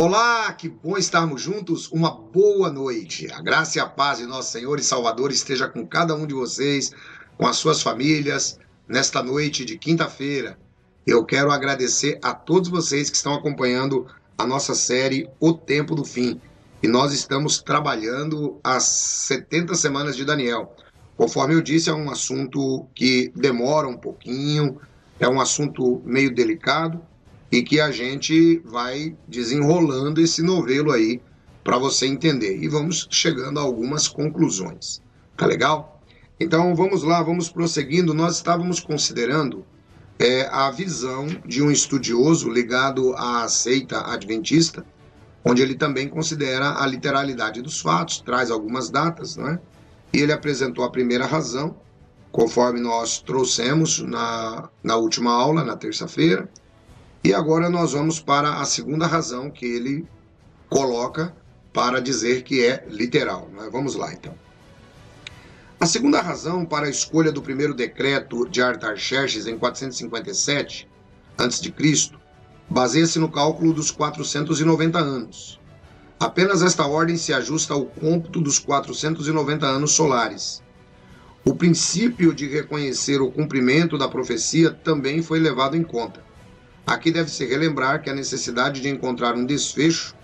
Olá, que bom estarmos juntos. Uma boa noite. A graça e a paz de nosso Senhor e Salvador esteja com cada um de vocês, com as suas famílias, nesta noite de quinta-feira. Eu quero agradecer a todos vocês que estão acompanhando a nossa série O Tempo do Fim. E nós estamos trabalhando as 70 semanas de Daniel. Conforme eu disse, é um assunto que demora um pouquinho, é um assunto meio delicado, e que a gente vai desenrolando esse novelo aí para você entender. E vamos chegando a algumas conclusões. Tá legal? Então vamos lá, vamos prosseguindo. Nós estávamos considerando a visão de um estudioso ligado à seita adventista, onde ele também considera a literalidade dos fatos, traz algumas datas, não é? E ele apresentou a primeira razão, conforme nós trouxemos na última aula, na terça-feira. E agora nós vamos para a segunda razão que ele coloca para dizer que é literal. Vamos lá, então. A segunda razão para a escolha do primeiro decreto de Artaxerxes em 457 a.C. baseia-se no cálculo dos 490 anos. Apenas esta ordem se ajusta ao cômputo dos 490 anos solares. O princípio de reconhecer o cumprimento da profecia também foi levado em conta. Aqui deve-se relembrar que a necessidade de encontrar um desfecho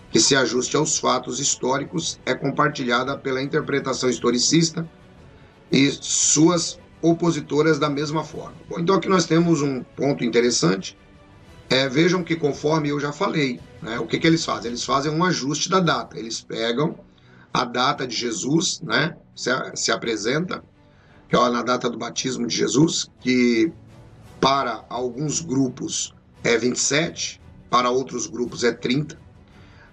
que se ajuste aos fatos históricos é compartilhada pela interpretação historicista e suas opositoras da mesma forma. Bom, então aqui nós temos um ponto interessante. Vejam que conforme eu já falei, né, o que eles fazem? Eles fazem um ajuste da data. Eles pegam a data de Jesus, né, se apresenta, que é na data do batismo de Jesus, que para alguns grupos é 27, para outros grupos é 30.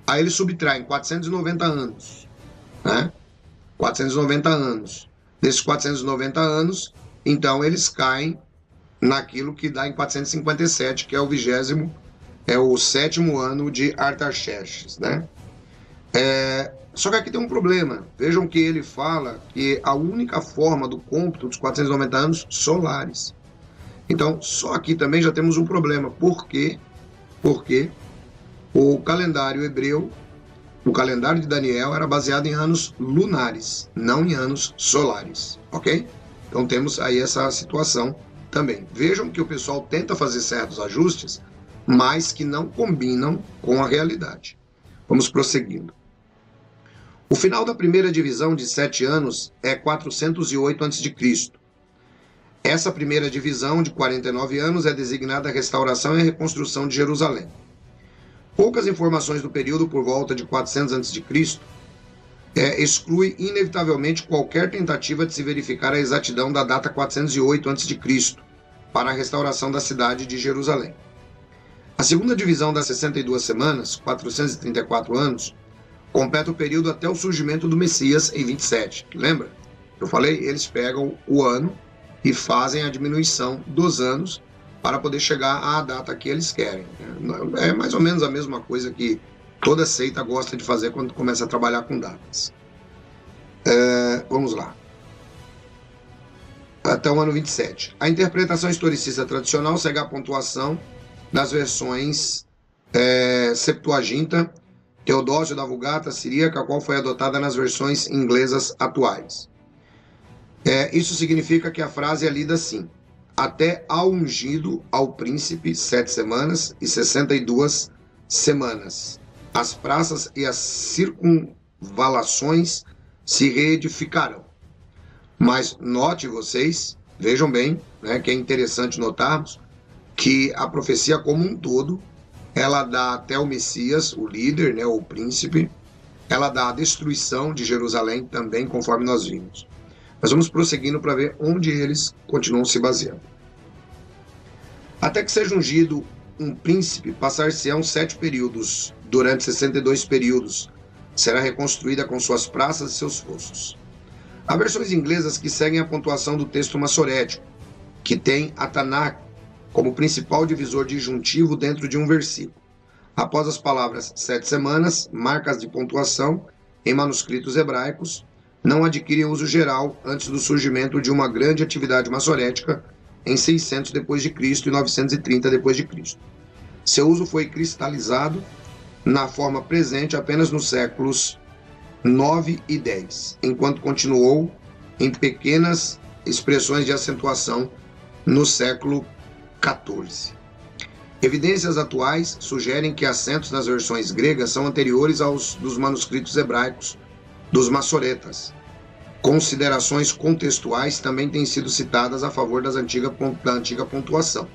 Aí eles subtraem 490 anos, né? 490 anos. Desses 490 anos, então eles caem naquilo que dá em 457, que é o sétimo ano de Artaxerxes, né? Só que aqui tem um problema. Vejam que ele fala que a única forma do cômputo dos 490 anos solares. Então, só aqui também já temos um problema. Por quê? Porque o calendário hebreu, o calendário de Daniel era baseado em anos lunares, não em anos solares, ok? Então temos aí essa situação também. Vejam que o pessoal tenta fazer certos ajustes, mas que não combinam com a realidade. Vamos prosseguindo. O final da primeira divisão de 7 anos é 408 a.C. Essa primeira divisão, de 49 anos, é designada a restauração e a reconstrução de Jerusalém. Poucas informações do período por volta de 400 a.C. Exclui inevitavelmente qualquer tentativa de se verificar a exatidão da data 408 a.C. para a restauração da cidade de Jerusalém. A segunda divisão das 62 semanas, 434 anos, completa o período até o surgimento do Messias em 27. Lembra? Eu falei, eles pegam o ano e fazem a diminuição dos anos para poder chegar à data que eles querem. É mais ou menos a mesma coisa que toda seita gosta de fazer quando começa a trabalhar com datas. Vamos lá. Até o ano 27. A interpretação historicista tradicional segue a pontuação das versões Septuaginta, Teodósio da Vulgata Siríaca, a qual foi adotada nas versões inglesas atuais. Isso significa que a frase é lida assim: até ao ungido ao príncipe 7 semanas e 62 semanas. As praças e as circunvalações se reedificarão. Mas note vocês, vejam bem, né, que é interessante notarmos que a profecia como um todo, ela dá até o Messias, o líder, né, o príncipe, ela dá a destruição de Jerusalém também, conforme nós vimos. Mas vamos prosseguindo para ver onde eles continuam se baseando. Até que seja ungido um príncipe, passar-se-ão 7 períodos. Durante 62 períodos, será reconstruída com suas praças e seus fossos. Há versões inglesas que seguem a pontuação do texto massorético, que tem a Tanakh como principal divisor disjuntivo dentro de um versículo. Após as palavras 7 semanas, marcas de pontuação em manuscritos hebraicos não adquirem uso geral antes do surgimento de uma grande atividade massorética em 600 d.C. e 930 d.C. Seu uso foi cristalizado na forma presente apenas nos séculos 9 e 10, enquanto continuou em pequenas expressões de acentuação no século 14. Evidências atuais sugerem que acentos nas versões gregas são anteriores aos dos manuscritos hebraicos dos Massoretas. Considerações contextuais também têm sido citadas a favor da antiga pontuação.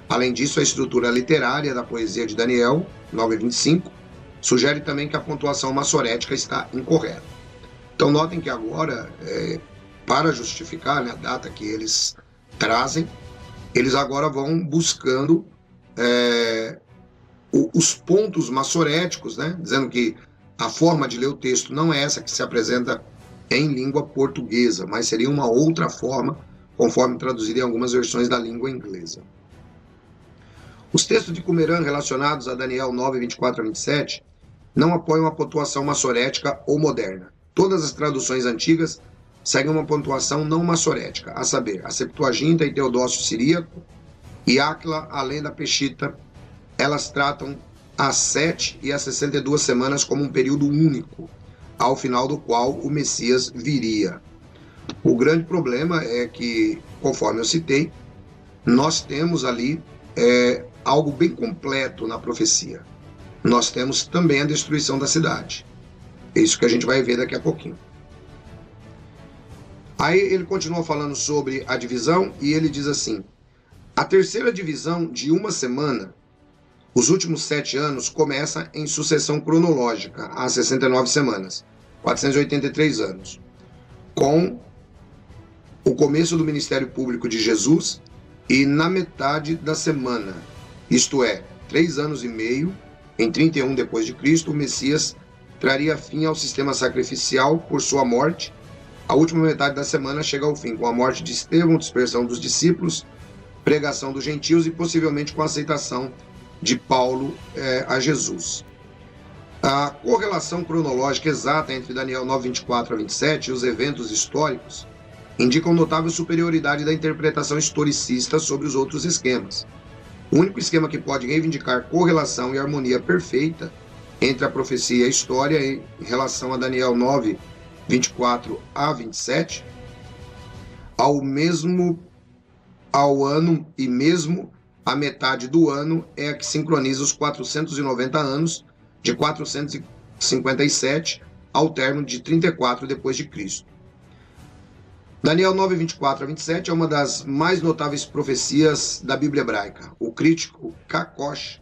Além disso, a estrutura literária da poesia de Daniel, 9:25, sugere também que a pontuação massorética está incorreta. Então, notem que agora, para justificar, né, a data que eles trazem, eles agora vão buscando os pontos massoréticos, né, dizendo que a forma de ler o texto não é essa que se apresenta em língua portuguesa, mas seria uma outra forma, conforme traduzido em algumas versões da língua inglesa. Os textos de Qumran relacionados a Daniel 9:24-27 não apoiam a pontuação massorética ou moderna. Todas as traduções antigas seguem uma pontuação não massorética, a saber, a Septuaginta e Teodócio Siríaco e Áquila, além da Peshita, elas tratam as 7 e as 62 semanas como um período único, ao final do qual o Messias viria. O grande problema é que, conforme eu citei, nós temos ali algo bem completo na profecia. Nós temos também a destruição da cidade. É isso que a gente vai ver daqui a pouquinho. Aí ele continua falando sobre a divisão e ele diz assim: a terceira divisão de uma semana, os últimos 7 anos, começa em sucessão cronológica, às 69 semanas, 483 anos, com o começo do ministério público de Jesus e na metade da semana, isto é, 3 anos e meio, em 31 depois de Cristo, o Messias traria fim ao sistema sacrificial por sua morte. A última metade da semana chega ao fim com a morte de Estevão, dispersão dos discípulos, pregação dos gentios e possivelmente com a aceitação de Paulo a Jesus. A correlação cronológica exata entre Daniel 9:24-27 e os eventos históricos indicam notável superioridade da interpretação historicista sobre os outros esquemas. O único esquema que pode reivindicar correlação e harmonia perfeita entre a profecia e a história em relação a Daniel 9:24-27, ao ano e mesmo a metade do ano, é a que sincroniza os 490 anos de 457 ao término de 34 depois de Cristo. Daniel 9:24-27 é uma das mais notáveis profecias da Bíblia hebraica. O crítico Kakosh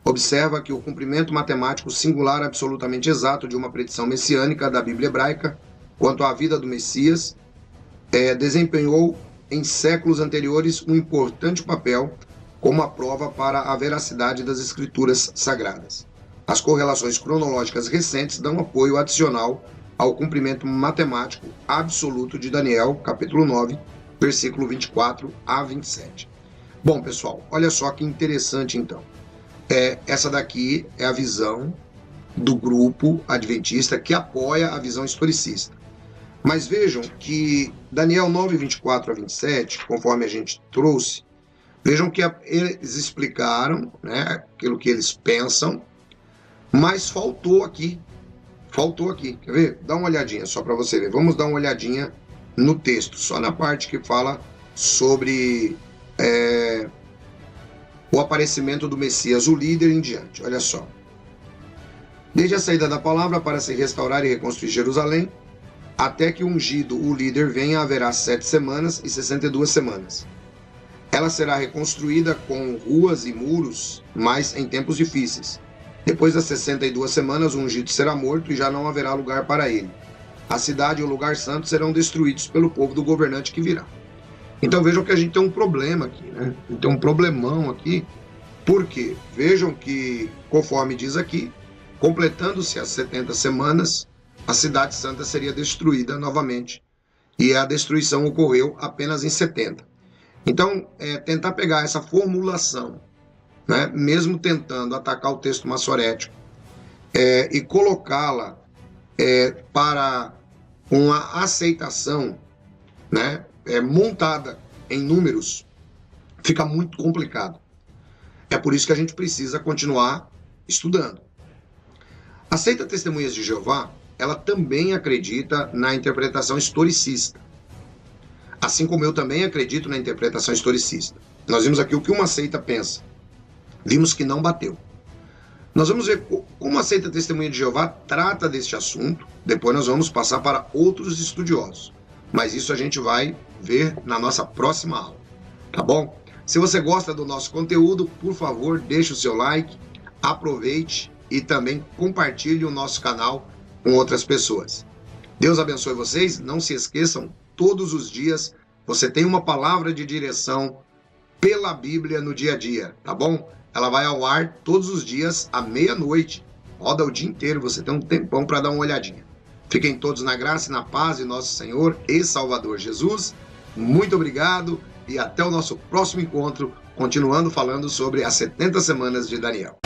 observa que o cumprimento matemático singular absolutamente exato de uma predição messiânica da Bíblia hebraica quanto à vida do Messias desempenhou em séculos anteriores um importante papel como a prova para a veracidade das escrituras sagradas. As correlações cronológicas recentes dão apoio adicional ao cumprimento matemático absoluto de Daniel, capítulo 9, versículo 24-27. Bom, pessoal, olha só que interessante então. Essa daqui é a visão do grupo adventista que apoia a visão historicista. Mas vejam que Daniel 9:24-27, conforme a gente trouxe, vejam que eles explicaram, né, aquilo que eles pensam, mas faltou aqui. Quer ver? Dá uma olhadinha só para você ver. Vamos dar uma olhadinha no texto, só na parte que fala sobre o aparecimento do Messias, o líder em diante. Olha só. Desde a saída da palavra para se restaurar e reconstruir Jerusalém, até que o ungido, o líder, venha, haverá 7 semanas e 62 semanas. Ela será reconstruída com ruas e muros, mas em tempos difíceis. Depois das 62 semanas, o ungido será morto e já não haverá lugar para ele. A cidade e o lugar santo serão destruídos pelo povo do governante que virá. Então vejam que a gente tem um problema aqui, né? Tem um problemão aqui. Por quê? Vejam que, conforme diz aqui, completando-se as 70 semanas, a cidade santa seria destruída novamente. E a destruição ocorreu apenas em 70. Então, tentar pegar essa formulação, né, mesmo tentando atacar o texto massorético, e colocá-la para uma aceitação, né, montada em números, fica muito complicado. É por isso que a gente precisa continuar estudando. A seita Testemunhas de Jeová, ela também acredita na interpretação historicista. Assim como eu também acredito na interpretação historicista. Nós vimos aqui o que uma seita pensa. Vimos que não bateu. Nós vamos ver como a seita Testemunha de Jeová trata deste assunto. Depois nós vamos passar para outros estudiosos. Mas isso a gente vai ver na nossa próxima aula. Tá bom? Se você gosta do nosso conteúdo, por favor, deixe o seu like, aproveite e também compartilhe o nosso canal com outras pessoas. Deus abençoe vocês. Não se esqueçam, todos os dias você tem uma palavra de direção pela Bíblia no dia a dia, tá bom? Ela vai ao ar todos os dias à meia-noite. Roda o dia inteiro, você tem um tempão para dar uma olhadinha. Fiquem todos na graça e na paz de nosso Senhor e Salvador Jesus. Muito obrigado e até o nosso próximo encontro, continuando falando sobre as 70 semanas de Daniel.